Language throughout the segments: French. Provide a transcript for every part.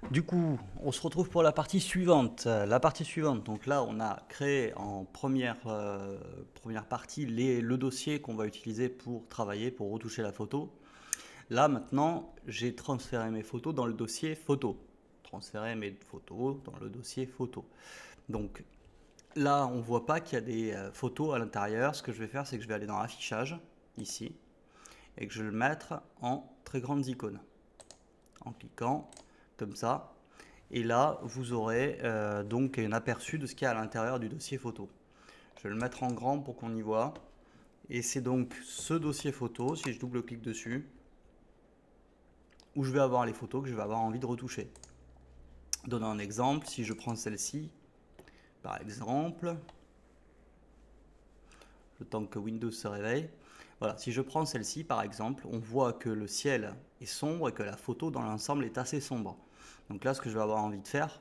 Du coup, on se retrouve pour la partie suivante. La partie suivante, donc là, on a créé en première partie le dossier qu'on va utiliser pour travailler, pour retoucher la photo. Là, maintenant, j'ai transféré mes photos dans le dossier photo. Transféré mes photos dans le dossier photo. Donc là, on voit pas qu'il y a des photos à l'intérieur. Ce que je vais faire, c'est que je vais aller dans affichage, ici, et que je vais le mettre en très grandes icônes. En cliquant, comme ça. Et là, vous aurez donc un aperçu de ce qu'il y a à l'intérieur du dossier photo. Je vais le mettre en grand pour qu'on y voit. Et c'est donc ce dossier photo, si je double-clique dessus, où je vais avoir les photos que je vais avoir envie de retoucher. Donnons un exemple, si je prends celle-ci, par exemple, le temps que Windows se réveille. Voilà, si je prends celle-ci, par exemple, on voit que le ciel est sombre et que la photo dans l'ensemble est assez sombre. Donc là, ce que je vais avoir envie de faire,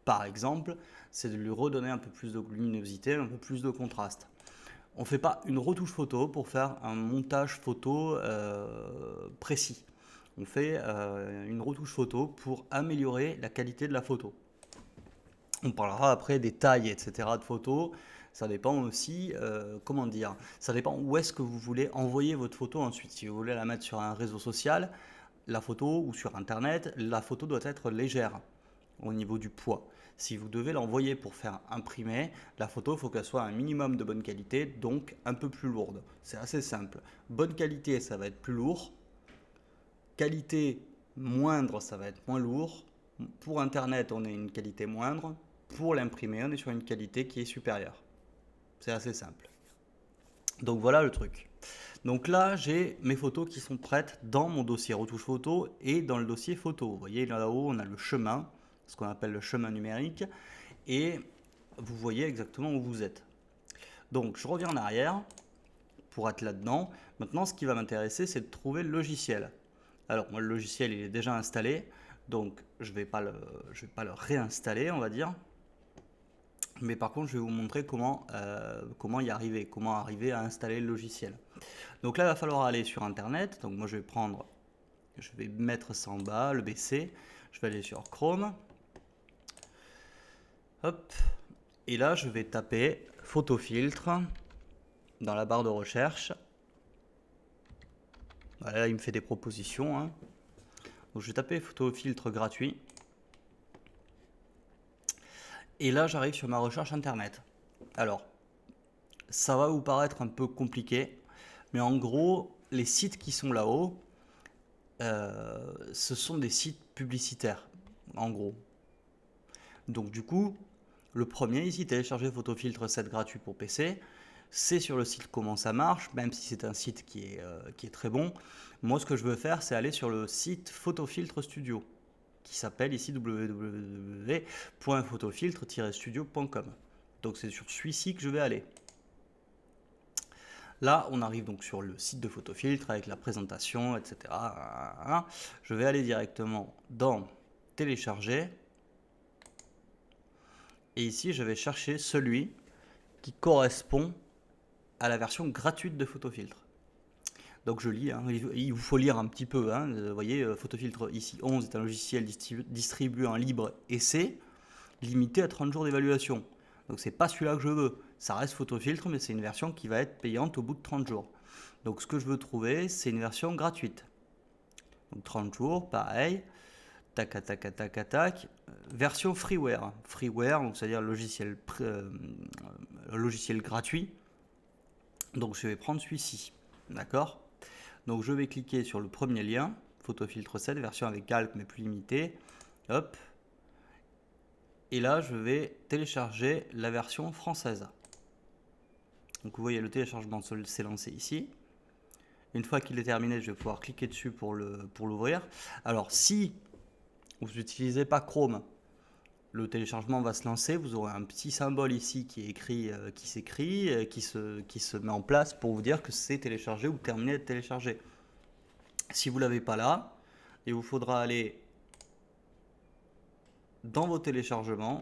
par exemple, c'est de lui redonner un peu plus de luminosité, un peu plus de contraste. On ne fait pas une retouche photo pour faire un montage photo précis. On fait une retouche photo pour améliorer la qualité de la photo. On parlera après des tailles, etc. de photos. Ça dépend aussi, comment dire, ça dépend où est-ce que vous voulez envoyer votre photo ensuite. Si vous voulez la mettre sur un réseau social, la photo, ou sur Internet, la photo doit être légère au niveau du poids. Si vous devez l'envoyer pour faire imprimer, la photo, il faut qu'elle soit un minimum de bonne qualité, donc un peu plus lourde. C'est assez simple. Bonne qualité, ça va être plus lourd. Qualité moindre, ça va être moins lourd. Pour Internet, on est une qualité moindre. Pour l'imprimer, on est sur une qualité qui est supérieure. C'est assez simple. Donc voilà le truc. Donc là, j'ai mes photos qui sont prêtes dans mon dossier retouche photo et dans le dossier photo. Vous voyez là-haut, on a le chemin, ce qu'on appelle le chemin numérique, et vous voyez exactement où vous êtes. Donc je reviens en arrière pour être là-dedans. Maintenant, ce qui va m'intéresser, c'est de trouver le logiciel. Alors moi, le logiciel, il est déjà installé, donc je vais pas le réinstaller, on va dire. Mais par contre, je vais vous montrer comment y arriver, comment arriver à installer le logiciel. Donc là, il va falloir aller sur Internet. Donc moi, je vais mettre ça en bas, le BC. Je vais aller sur Chrome. Hop. Et là, je vais taper photofiltre dans la barre de recherche. Voilà, là, il me fait des propositions, hein. Donc je vais taper photofiltre gratuit. Et là, j'arrive sur ma recherche Internet. Alors, ça va vous paraître un peu compliqué, mais en gros, les sites qui sont là-haut, ce sont des sites publicitaires, en gros. Donc du coup, le premier ici, télécharger Photofiltre 7 gratuit pour PC, c'est sur le site Comment ça marche, même si c'est un site qui est très bon. Moi, ce que je veux faire, c'est aller sur le site Photofiltre Studio, qui s'appelle ici www.photofiltre-studio.com. Donc c'est sur celui-ci que je vais aller. Là, on arrive donc sur le site de Photofiltre avec la présentation, etc. Je vais aller directement dans Télécharger. Et ici, je vais chercher celui qui correspond à la version gratuite de Photofiltre. Donc je lis, hein, il vous faut lire un petit peu. Hein, vous voyez, Photofiltre ici 11 est un logiciel distribué en libre essai, limité à 30 jours d'évaluation. Donc c'est pas celui-là que je veux. Ça reste Photofiltre, mais c'est une version qui va être payante au bout de 30 jours. Donc ce que je veux trouver, c'est une version gratuite. Donc 30 jours, pareil. Tac, tac, tac, tac. Version freeware. Freeware, donc c'est-à-dire logiciel gratuit. Donc je vais prendre celui-ci. D'accord. Donc je vais cliquer sur le premier lien, Photofiltre 7, version avec calque mais plus limitée. Hop. Et là, je vais télécharger la version française. Donc vous voyez, le téléchargement s'est lancé ici. Une fois qu'il est terminé, je vais pouvoir cliquer dessus pour l'ouvrir. Alors si vous n'utilisez pas Chrome, le téléchargement va se lancer. Vous aurez un petit symbole ici qui est écrit, qui s'écrit, qui se met en place pour vous dire que c'est téléchargé ou terminé d'être téléchargé. Si vous ne l'avez pas là, il vous faudra aller dans vos téléchargements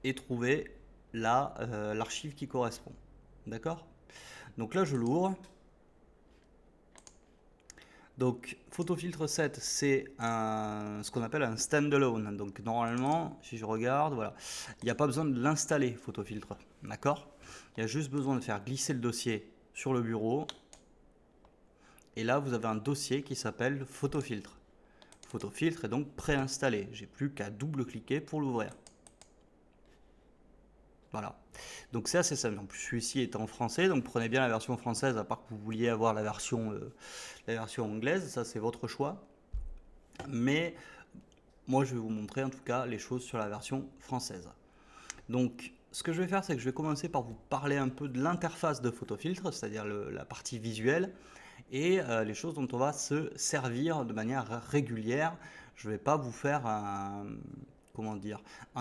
et trouver l'archive qui correspond. D'accord. Donc là, je l'ouvre. Donc, PhotoFiltre 7, c'est ce qu'on appelle un standalone. Donc, normalement, si je regarde, voilà, il n'y a pas besoin de l'installer, PhotoFiltre. D'accord? Il y a juste besoin de faire glisser le dossier sur le bureau. Et là, vous avez un dossier qui s'appelle PhotoFiltre. PhotoFiltre est donc préinstallé. J'ai plus qu'à double-cliquer pour l'ouvrir. Voilà. Donc c'est assez simple. En plus, celui-ci est en français, donc prenez bien la version française, à part que vous vouliez avoir la version anglaise. Ça, c'est votre choix. Mais moi, je vais vous montrer en tout cas les choses sur la version française. Donc, ce que je vais faire, c'est que je vais commencer par vous parler un peu de l'interface de PhotoFiltre, c'est-à-dire la partie visuelle, et les choses dont on va se servir de manière régulière. Je ne vais pas vous faire un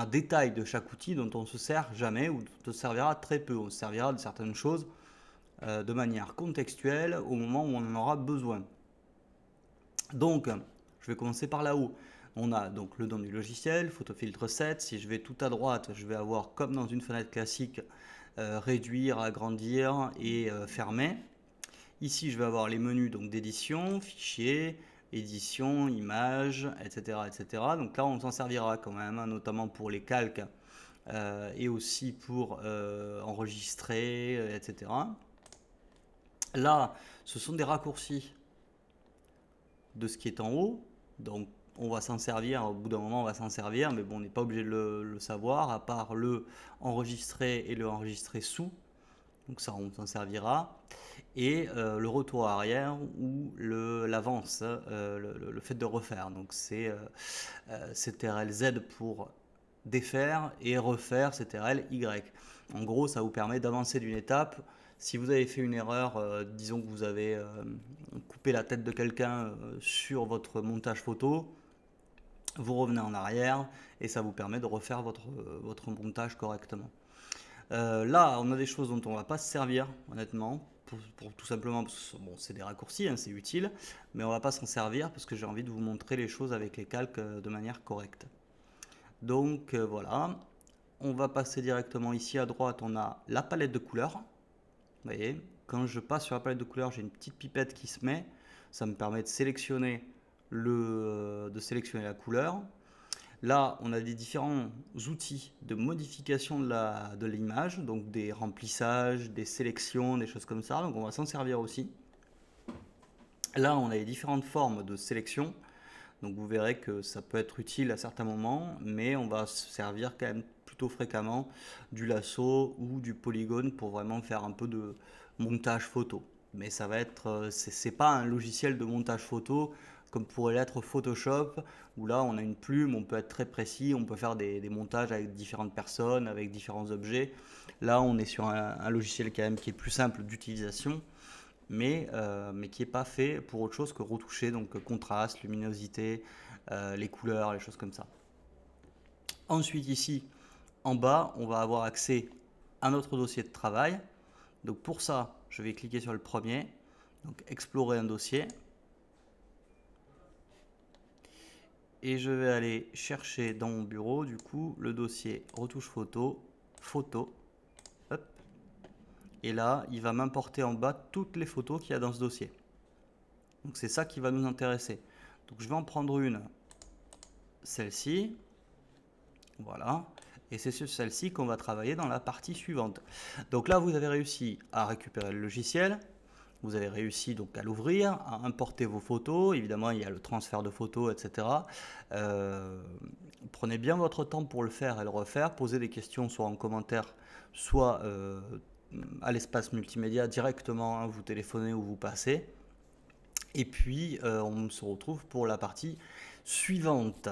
détail de chaque outil dont on ne se sert jamais ou dont on se servira très peu. On se servira de certaines choses de manière contextuelle au moment où on en aura besoin. Donc, je vais commencer par là-haut. On a donc le nom du logiciel, PhotoFiltre 7. Si je vais tout à droite, je vais avoir, comme dans une fenêtre classique, réduire, agrandir et fermer. Ici, je vais avoir les menus d'édition, fichier, édition, images, etc., etc. Donc là, on s'en servira quand même, hein, notamment pour les calques et aussi pour enregistrer, etc. Là, ce sont des raccourcis de ce qui est en haut. Donc, on va s'en servir, au bout d'un moment, on va s'en servir, mais bon, on n'est pas obligé de le savoir, à part le enregistrer et le enregistrer sous. Donc ça, on s'en servira. Et le retour arrière ou l'avance, le fait de refaire. Donc c'est CTRL Z pour défaire et refaire CTRL Y. En gros, ça vous permet d'avancer d'une étape. Si vous avez fait une erreur, disons que vous avez coupé la tête de quelqu'un sur votre montage photo, vous revenez en arrière et ça vous permet de refaire votre montage correctement. Là, on a des choses dont on ne va pas se servir, honnêtement, pour tout simplement, parce que bon, c'est des raccourcis, hein, c'est utile, mais on ne va pas s'en servir parce que j'ai envie de vous montrer les choses avec les calques de manière correcte. Donc voilà, on va passer directement ici à droite, on a la palette de couleurs. Vous voyez, quand je passe sur la palette de couleurs, j'ai une petite pipette qui se met, ça me permet de sélectionner la couleur. Là, on a des différents outils de modification de l'image, donc des remplissages, des sélections, des choses comme ça. Donc on va s'en servir aussi. Là, on a les différentes formes de sélection. Donc vous verrez que ça peut être utile à certains moments, mais on va se servir quand même plutôt fréquemment du lasso ou du polygone pour vraiment faire un peu de montage photo. Mais ça va être, c'est pas un logiciel de montage photo comme pourrait l'être Photoshop, où là on a une plume, on peut être très précis, on peut faire des montages avec différentes personnes, avec différents objets. Là on est sur un logiciel quand même qui est plus simple d'utilisation, mais qui n'est pas fait pour autre chose que retoucher, donc contraste, luminosité, les couleurs, les choses comme ça. Ensuite ici, en bas, on va avoir accès à notre dossier de travail. Donc pour ça, je vais cliquer sur le premier, donc explorer un dossier. Et je vais aller chercher dans mon bureau, du coup, le dossier retouche photo, photo. Hop. Et là, il va m'importer en bas toutes les photos qu'il y a dans ce dossier. Donc c'est ça qui va nous intéresser. Donc je vais en prendre une, celle-ci. Voilà. Et c'est sur celle-ci qu'on va travailler dans la partie suivante. Donc là, vous avez réussi à récupérer le logiciel. Vous avez réussi donc à l'ouvrir, à importer vos photos. Évidemment, il y a le transfert de photos, etc. Prenez bien votre temps pour le faire et le refaire. Posez des questions soit en commentaire, soit à l'espace multimédia directement. Hein, vous téléphonez ou vous passez. Et puis, on se retrouve pour la partie suivante.